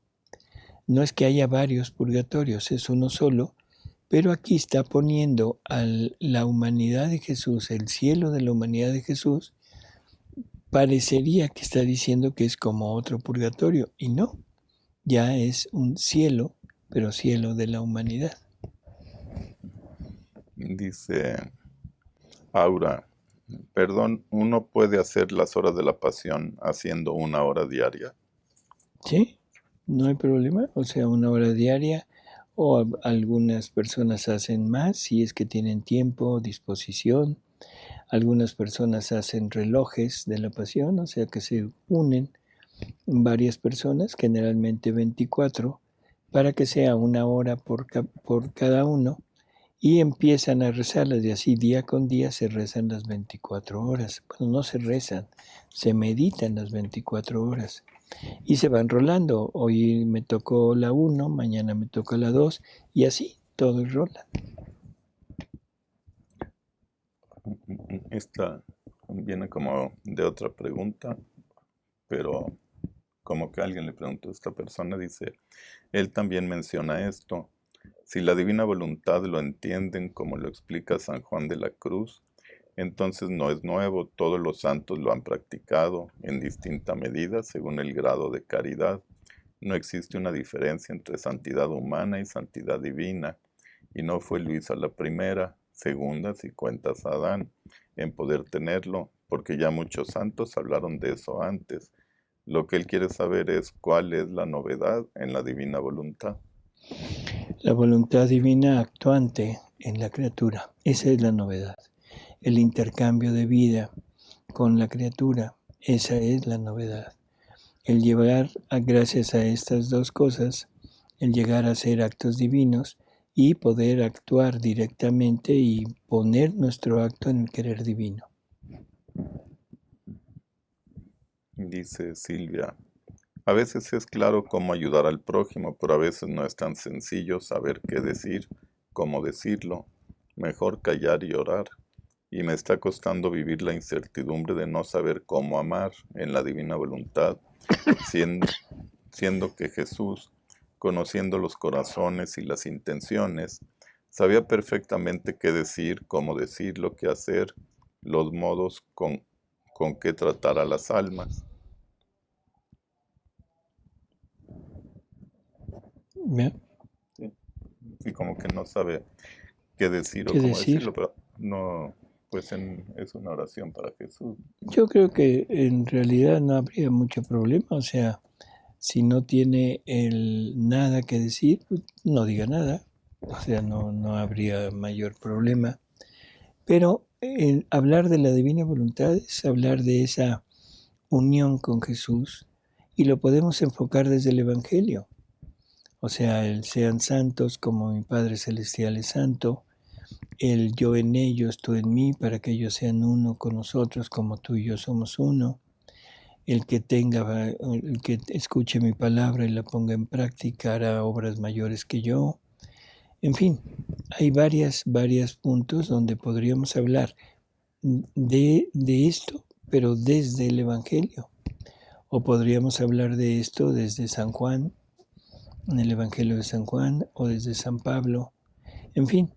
No es que haya varios purgatorios, es uno solo, pero aquí está poniendo a la humanidad de Jesús, el cielo de la humanidad de Jesús, parecería que está diciendo que es como otro purgatorio, y no, ya es un cielo, pero cielo de la humanidad. Dice Aura, perdón, ¿uno puede hacer las horas de la pasión haciendo 1 hora diaria? Sí, no hay problema, o sea, 1 hora diaria, o algunas personas hacen más si es que tienen tiempo, disposición. Algunas personas hacen relojes de la pasión, o sea que se unen varias personas, generalmente 24, para que sea 1 hora por cada uno, y empiezan a rezarlas, y así día con día se rezan las 24 horas. Bueno, no se rezan, se meditan las 24 horas. Y se van rolando. Hoy me tocó la 1, mañana me toca la 2, y así todo rola. Esta viene como de otra pregunta, pero como que alguien le preguntó a esta persona, dice, él también menciona esto. Si la divina voluntad lo entienden como lo explica San Juan de la Cruz, entonces no es nuevo, todos los santos lo han practicado en distinta medida según el grado de caridad. No existe una diferencia entre santidad humana y santidad divina, y no fue Luisa la primera, segunda si cuentas a Adán, en poder tenerlo, porque ya muchos santos hablaron de eso antes. Lo que él quiere saber es cuál es la novedad en la divina voluntad. La voluntad divina actuante en la criatura, esa es la novedad. El intercambio de vida con la criatura, esa es la novedad. El llegar, gracias a estas dos cosas, el llegar a hacer actos divinos y poder actuar directamente y poner nuestro acto en el querer divino. Dice Silvia, a veces es claro cómo ayudar al prójimo, pero a veces no es tan sencillo saber qué decir, cómo decirlo. Mejor callar y orar. Y me está costando vivir la incertidumbre de no saber cómo amar en la divina voluntad, siendo que Jesús, conociendo los corazones y las intenciones, sabía perfectamente qué decir, cómo decirlo, qué hacer, los modos con que tratar a las almas. ¿Ve? Sí, como que no sabe qué decir o ¿Qué cómo decir? decirlo, pero no. Pues es una oración para Jesús. Yo creo que en realidad no habría mucho problema, o sea, si no tiene nada que decir, pues no diga nada, o sea, no habría mayor problema. Pero el hablar de la divina voluntad es hablar de esa unión con Jesús y lo podemos enfocar desde el Evangelio. O sea, el sean santos como mi Padre Celestial es santo, el yo en ellos, tú en mí, para que ellos sean uno con nosotros como tú y yo somos uno, el que escuche mi palabra y la ponga en práctica hará obras mayores que yo. En fin, hay varios puntos donde podríamos hablar de esto, pero desde el Evangelio. O podríamos hablar de esto desde San Juan, en el Evangelio de San Juan, o desde San Pablo. En fin,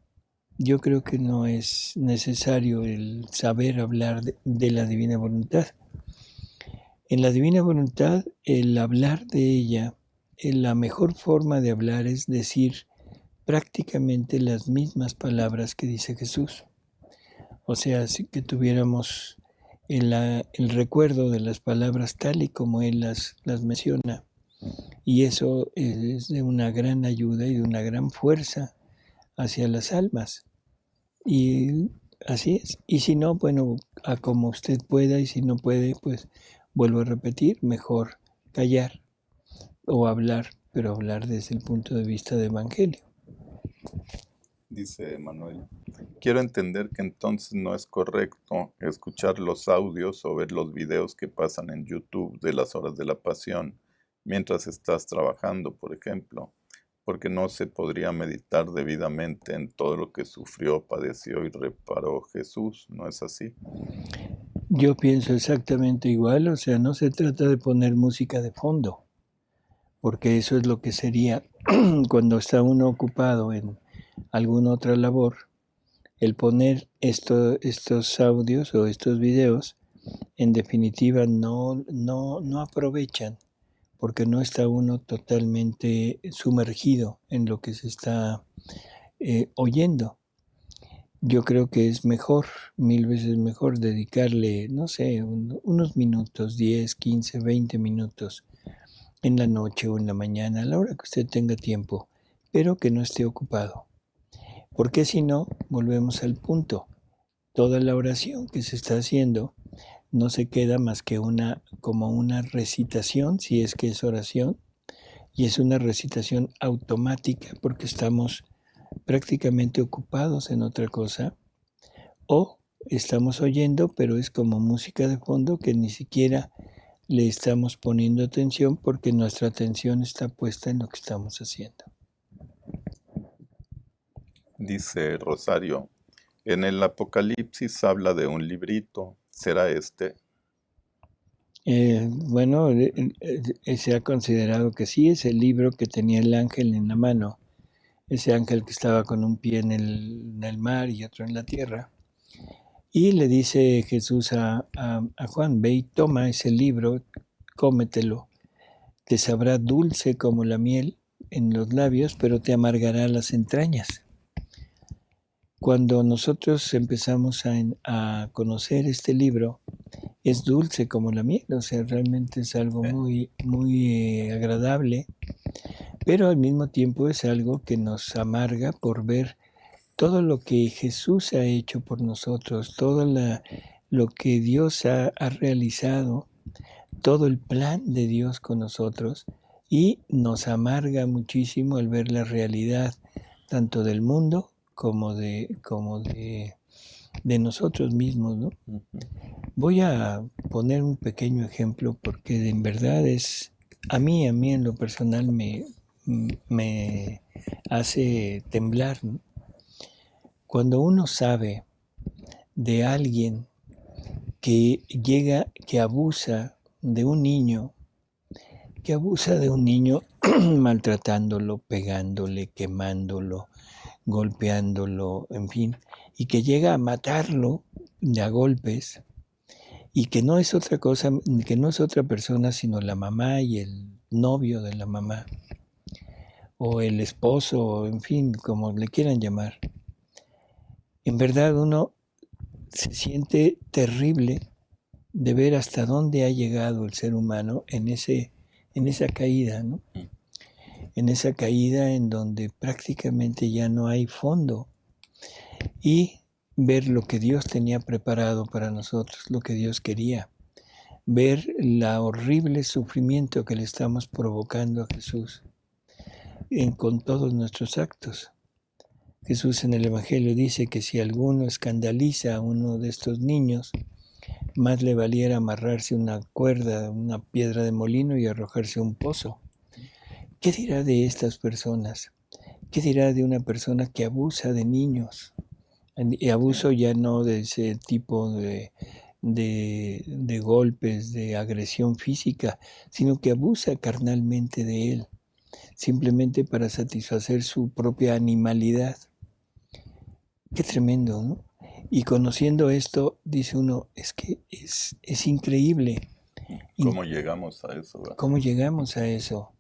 yo creo que no es necesario el saber hablar de la divina voluntad. En la divina voluntad, el hablar de ella, la mejor forma de hablar es decir prácticamente las mismas palabras que dice Jesús. O sea, si que tuviéramos el recuerdo de las palabras tal y como Él las menciona. Y eso es de una gran ayuda y de una gran fuerza hacia las almas. Y así es. Y si no, bueno, a como usted pueda, y si no puede, pues vuelvo a repetir, mejor callar o hablar, pero hablar desde el punto de vista de Evangelio. Dice Manuel, quiero entender que entonces no es correcto escuchar los audios o ver los videos que pasan en YouTube de las horas de la pasión mientras estás trabajando, por ejemplo, porque no se podría meditar debidamente en todo lo que sufrió, padeció y reparó Jesús, ¿no es así? Yo pienso exactamente igual, o sea, no se trata de poner música de fondo, porque eso es lo que sería cuando está uno ocupado en alguna otra labor, el poner estos audios o estos videos, en definitiva no aprovechan, porque no está uno totalmente sumergido en lo que se está oyendo. Yo creo que es mejor, mil veces mejor dedicarle, no sé, unos minutos, 10, 15, 20 minutos en la noche o en la mañana, a la hora que usted tenga tiempo, pero que no esté ocupado. Porque si no, volvemos al punto. Toda la oración que se está haciendo no se queda más que como una recitación, si es que es oración, y es una recitación automática porque estamos prácticamente ocupados en otra cosa, o estamos oyendo, pero es como música de fondo que ni siquiera le estamos poniendo atención porque nuestra atención está puesta en lo que estamos haciendo. Dice Rosario, en el Apocalipsis habla de un librito, ¿será este? Bueno, se ha considerado que sí, es el libro que tenía el ángel en la mano, ese ángel que estaba con un pie en el mar y otro en la tierra. Y le dice Jesús a Juan, ve y toma ese libro, cómetelo, te sabrá dulce como la miel en los labios, pero te amargará las entrañas. Cuando nosotros empezamos a conocer este libro, es dulce como la miel, o sea, realmente es algo muy agradable, pero al mismo tiempo es algo que nos amarga por ver todo lo que Jesús ha hecho por nosotros, todo lo que Dios ha realizado, todo el plan de Dios con nosotros, y nos amarga muchísimo al ver la realidad tanto del mundo como de nosotros mismos, ¿no? Voy a poner un pequeño ejemplo porque en verdad a mí en lo personal me hace temblar, ¿no? Cuando uno sabe de alguien que abusa de un niño, maltratándolo, pegándole, quemándolo, golpeándolo, en fin, y que llega a matarlo de a golpes, y que no es otra cosa, que no es otra persona sino la mamá y el novio de la mamá, o el esposo, en fin, como le quieran llamar. En verdad uno se siente terrible de ver hasta dónde ha llegado el ser humano en esa caída, ¿no? En esa caída en donde prácticamente ya no hay fondo, y ver lo que Dios tenía preparado para nosotros, lo que Dios quería, ver la horrible sufrimiento que le estamos provocando a Jesús con todos nuestros actos. Jesús en el Evangelio dice que si alguno escandaliza a uno de estos niños, más le valiera amarrarse una cuerda, una piedra de molino y arrojarse a un pozo. ¿Qué dirá de estas personas? ¿Qué dirá de una persona que abusa de niños? Y abuso ya no de ese tipo de golpes, de agresión física, sino que abusa carnalmente de él, simplemente para satisfacer su propia animalidad. Qué tremendo, ¿no? Y conociendo esto, dice uno, es que es increíble. ¿Cómo llegamos a eso? ¿Verdad? ¿Cómo llegamos a eso?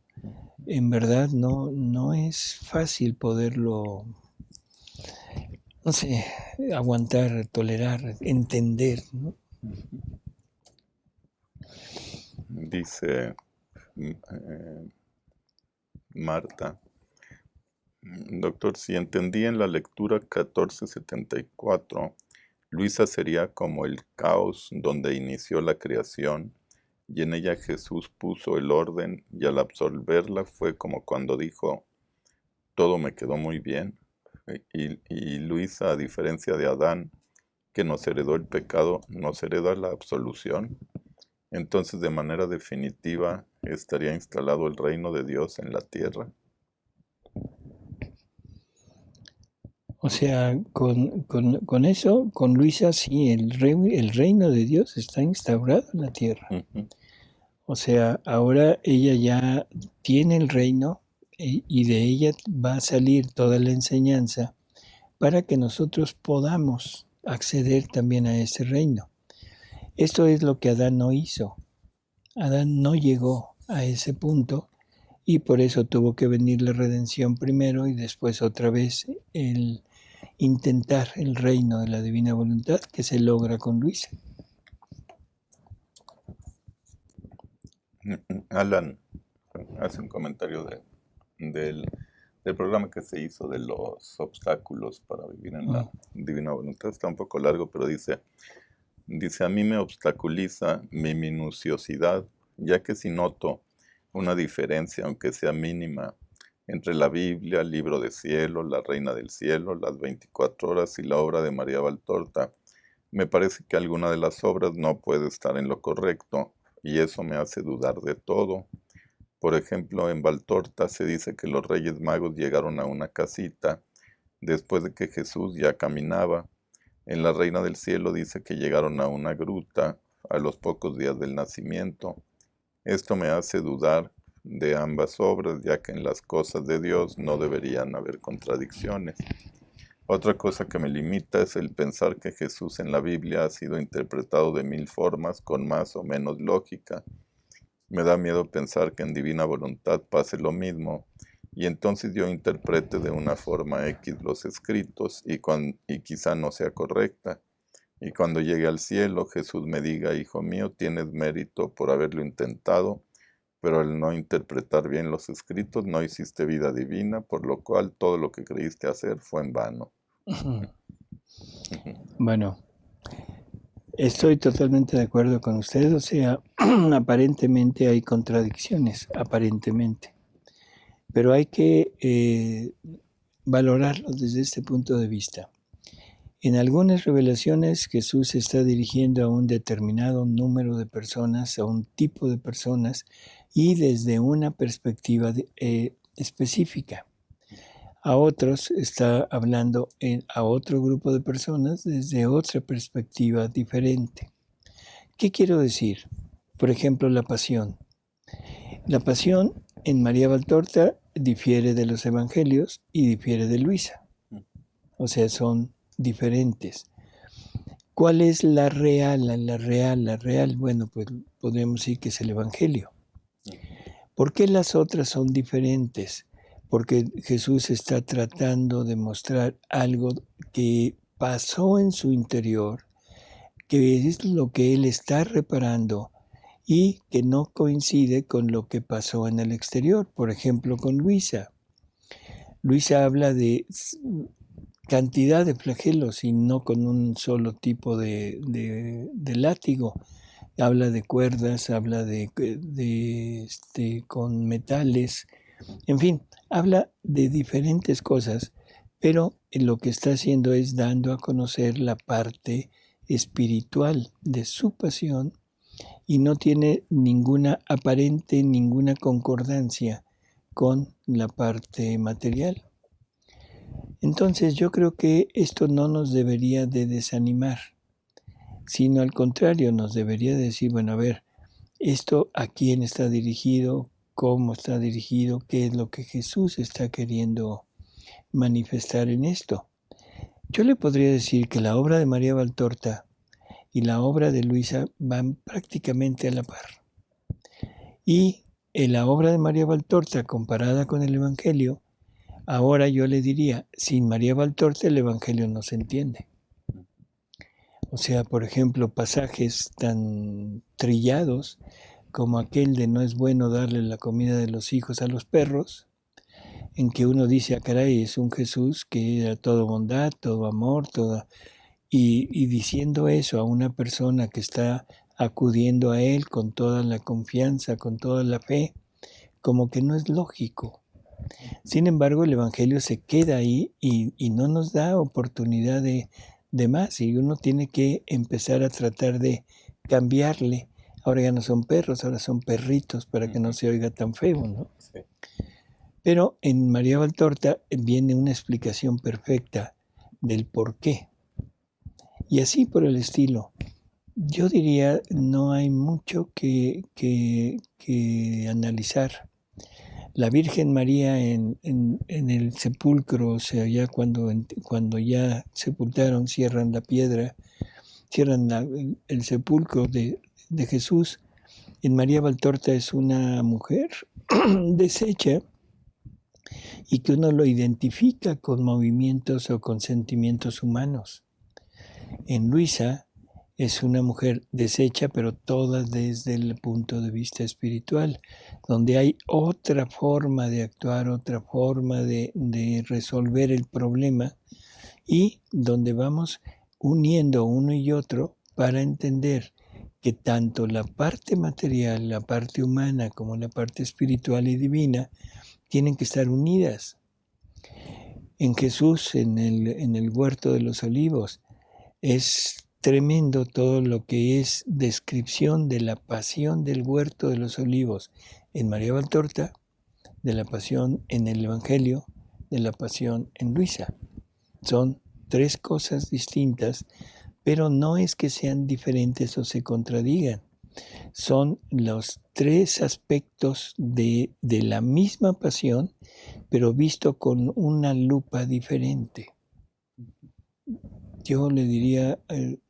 En verdad no es fácil poderlo, no sé, aguantar, tolerar, entender, ¿no? Dice Marta, doctor, si entendí en la lectura 1474, Luisa sería como el caos donde inició la creación, y en ella Jesús puso el orden, y al absolverla fue como cuando dijo, todo me quedó muy bien. Y Luisa, a diferencia de Adán, que nos heredó el pecado, nos hereda la absolución. Entonces, de manera definitiva, estaría instalado el reino de Dios en la tierra. O sea, con eso, con Luisa, sí, el reino de Dios está instaurado en la tierra. Uh-huh. O sea, ahora ella ya tiene el reino y de ella va a salir toda la enseñanza para que nosotros podamos acceder también a ese reino. Esto es lo que Adán no hizo. Adán no llegó a ese punto y por eso tuvo que venir la redención primero y después otra vez el intentar el reino de la divina voluntad que se logra con Luisa. Alan hace un comentario del programa que se hizo de los obstáculos para vivir en la divina voluntad. Está un poco largo, pero dice, a mí me obstaculiza mi minuciosidad, ya que si noto una diferencia, aunque sea mínima, entre la Biblia, el Libro de Cielo, la Reina del Cielo, las 24 horas y la obra de María Valtorta, me parece que alguna de las obras no puede estar en lo correcto, y eso me hace dudar de todo. Por ejemplo, en Valtorta se dice que los Reyes Magos llegaron a una casita después de que Jesús ya caminaba. En la Reina del Cielo dice que llegaron a una gruta a los pocos días del nacimiento. Esto me hace dudar de ambas obras, ya que en las cosas de Dios no deberían haber contradicciones. Otra cosa que me limita es el pensar que Jesús en la Biblia ha sido interpretado de 1000 formas con más o menos lógica. Me da miedo pensar que en divina voluntad pase lo mismo, y entonces yo interprete de una forma X los escritos y quizá no sea correcta. Y cuando llegue al cielo, Jesús me diga, hijo mío, tienes mérito por haberlo intentado, pero al no interpretar bien los escritos no hiciste vida divina, por lo cual todo lo que creíste hacer fue en vano. Bueno, estoy totalmente de acuerdo con usted. O sea, aparentemente hay contradicciones, aparentemente. Pero hay que valorarlo desde este punto de vista. En algunas revelaciones Jesús se está dirigiendo a un determinado número de personas, a un tipo de personas, y desde una perspectiva específica. A otros está hablando a otro grupo de personas desde otra perspectiva diferente. ¿Qué quiero decir? Por ejemplo, la pasión. La pasión en María Valtorta difiere de los evangelios y difiere de Luisa. O sea, son diferentes. ¿Cuál es la real? La real, bueno, pues podríamos decir que es el evangelio. ¿Por qué las otras son diferentes? Porque Jesús está tratando de mostrar algo que pasó en su interior, que es lo que él está reparando y que no coincide con lo que pasó en el exterior. Por ejemplo, con Luisa. Luisa habla de cantidad de flagelos y no con un solo tipo de látigo. Habla de cuerdas, habla con metales, en fin, habla de diferentes cosas, pero lo que está haciendo es dando a conocer la parte espiritual de su pasión y no tiene ninguna concordancia con la parte material. Entonces yo creo que esto no nos debería de desanimar, sino al contrario, nos debería decir, bueno, a ver, esto a quién está dirigido, cómo está dirigido, qué es lo que Jesús está queriendo manifestar en esto. Yo le podría decir que la obra de María Valtorta y la obra de Luisa van prácticamente a la par. Y en la obra de María Valtorta comparada con el Evangelio, ahora yo le diría, sin María Valtorta el Evangelio no se entiende. O sea, por ejemplo, pasajes tan trillados como aquel de no es bueno darle la comida de los hijos a los perros, en que uno dice, ah, caray, es un Jesús que era todo bondad, todo amor, y diciendo eso a una persona que está acudiendo a Él con toda la confianza, con toda la fe, como que no es lógico. Sin embargo, el Evangelio se queda ahí y no nos da oportunidad de más, y uno tiene que empezar a tratar de cambiarle. Ahora ya no son perros, ahora son perritos para que no se oiga tan feo, ¿no? Sí. Pero en María Valtorta viene una explicación perfecta del por qué. Y así por el estilo. Yo diría, no hay mucho que analizar. La Virgen María en el sepulcro, o sea, ya cuando ya sepultaron, cierran la piedra, cierran el sepulcro de Jesús. En María Valtorta es una mujer deshecha y que uno lo identifica con movimientos o con sentimientos humanos. En Luisa es una mujer deshecha, pero toda desde el punto de vista espiritual, donde hay otra forma de actuar, otra forma de resolver el problema y donde vamos uniendo uno y otro para entender que tanto la parte material, la parte humana, como la parte espiritual y divina, tienen que estar unidas. En Jesús, en el huerto de los olivos, es tremendo todo lo que es descripción de la pasión del huerto de los olivos en María Valtorta, de la pasión en el Evangelio, de la pasión en Luisa. Son tres cosas distintas, pero no es que sean diferentes o se contradigan. Son los tres aspectos de la misma pasión, pero visto con una lupa diferente. Yo le diría,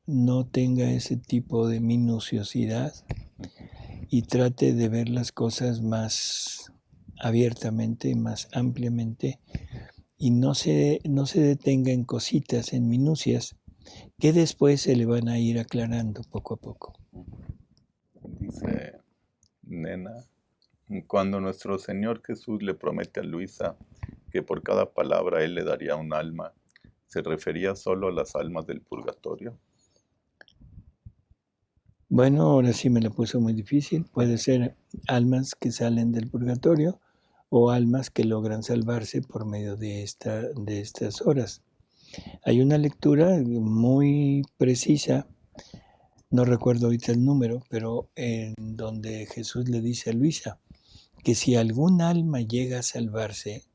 no tenga ese tipo de minuciosidad y trate de ver las cosas más abiertamente, más ampliamente, y no se detenga en cositas, en minucias, que después se le van a ir aclarando poco a poco. Dice Nena, cuando nuestro Señor Jesús le promete a Luisa que por cada palabra Él le daría un alma, ¿se refería solo a las almas del purgatorio? Bueno, ahora sí me la puso muy difícil. Puede ser almas que salen del purgatorio o almas que logran salvarse por medio de estas horas. Hay una lectura muy precisa, no recuerdo ahorita el número, pero en donde Jesús le dice a Luisa que si algún alma llega a salvarse,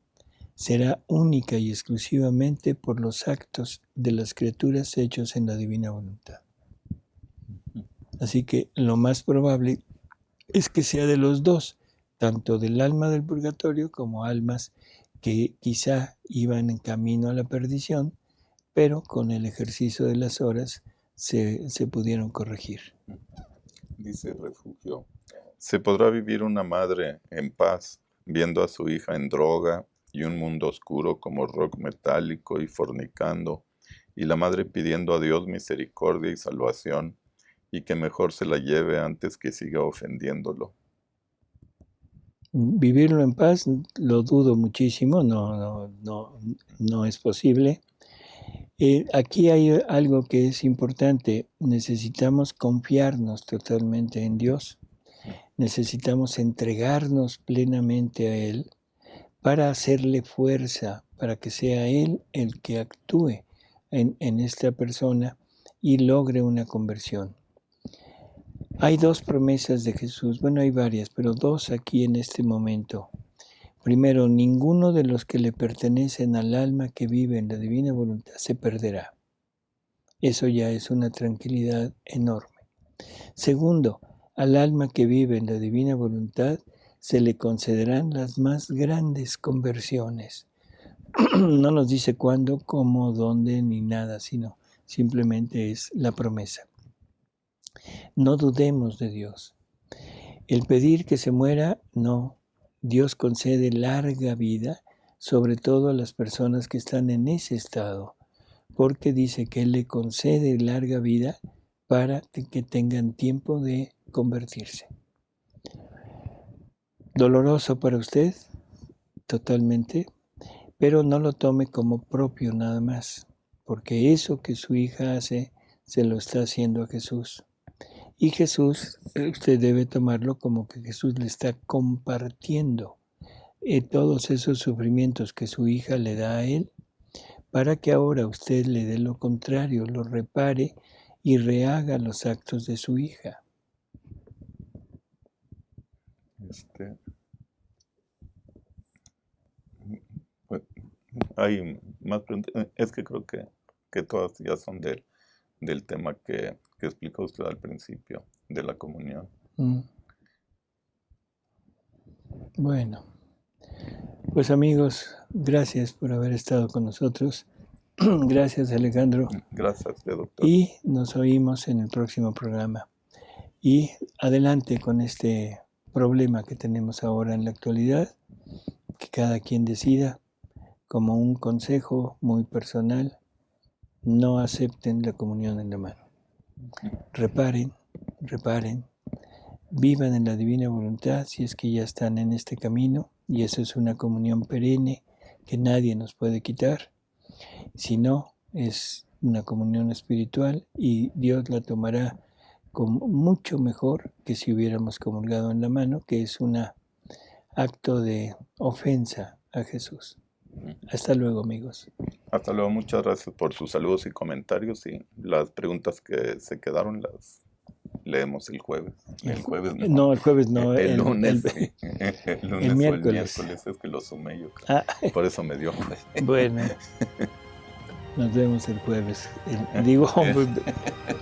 será única y exclusivamente por los actos de las criaturas hechos en la divina voluntad. Así que lo más probable es que sea de los dos, tanto del alma del purgatorio como almas que quizá iban en camino a la perdición, pero con el ejercicio de las horas se pudieron corregir. Dice Refugio, ¿se podrá vivir una madre en paz viendo a su hija en droga y un mundo oscuro como rock metálico y fornicando, y la madre pidiendo a Dios misericordia y salvación, y que mejor se la lleve antes que siga ofendiéndolo. Vivirlo en paz lo dudo muchísimo, no es posible. Aquí hay algo que es importante, necesitamos confiarnos totalmente en Dios, necesitamos entregarnos plenamente a Él para hacerle fuerza, para que sea Él el que actúe en esta persona y logre una conversión. Hay dos promesas de Jesús, bueno, hay varias, pero dos aquí en este momento. Primero, ninguno de los que le pertenecen al alma que vive en la divina voluntad se perderá. Eso ya es una tranquilidad enorme. Segundo, al alma que vive en la divina voluntad se le concederán las más grandes conversiones. No nos dice cuándo, cómo, dónde, ni nada, sino simplemente es la promesa. No dudemos de Dios. El pedir que se muera, no. Dios concede larga vida, sobre todo a las personas que están en ese estado, porque dice que Él le concede larga vida para que tengan tiempo de convertirse. Doloroso para usted, totalmente, pero no lo tome como propio nada más, porque eso que su hija hace, se lo está haciendo a Jesús. Y Jesús, usted debe tomarlo como que Jesús le está compartiendo todos esos sufrimientos que su hija le da a él, para que ahora usted le dé lo contrario, lo repare y rehaga los actos de su hija. Pues, hay más preguntas. Es que creo que todas ya son del tema que explicó usted al principio, de la comunión. Bueno, pues amigos, gracias por haber estado con nosotros. Gracias, Alejandro. Gracias, doctor. Y nos oímos en el próximo programa. Y adelante con este problema que tenemos ahora en la actualidad, que cada quien decida, como un consejo muy personal, no acepten la comunión en la mano. Reparen, vivan en la divina voluntad si es que ya están en este camino, y eso es una comunión perenne que nadie nos puede quitar. Si no, es una comunión espiritual y Dios la tomará como mucho mejor que si hubiéramos comulgado en la mano, que es un acto de ofensa a Jesús. Hasta luego, amigos. Hasta luego, muchas gracias por sus saludos y comentarios, y las preguntas que se quedaron las leemos el jueves. El jueves no. No, el jueves no. El lunes. El lunes el miércoles. O el miércoles, es que lo sumé yo. Por eso me dio. Bueno, nos vemos el jueves.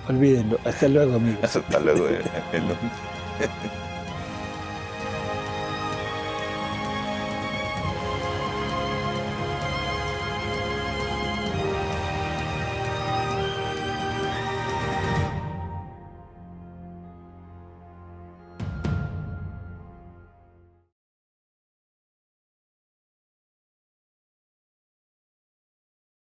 Olvídenlo. Hasta luego, amigos. Hasta luego el lunes.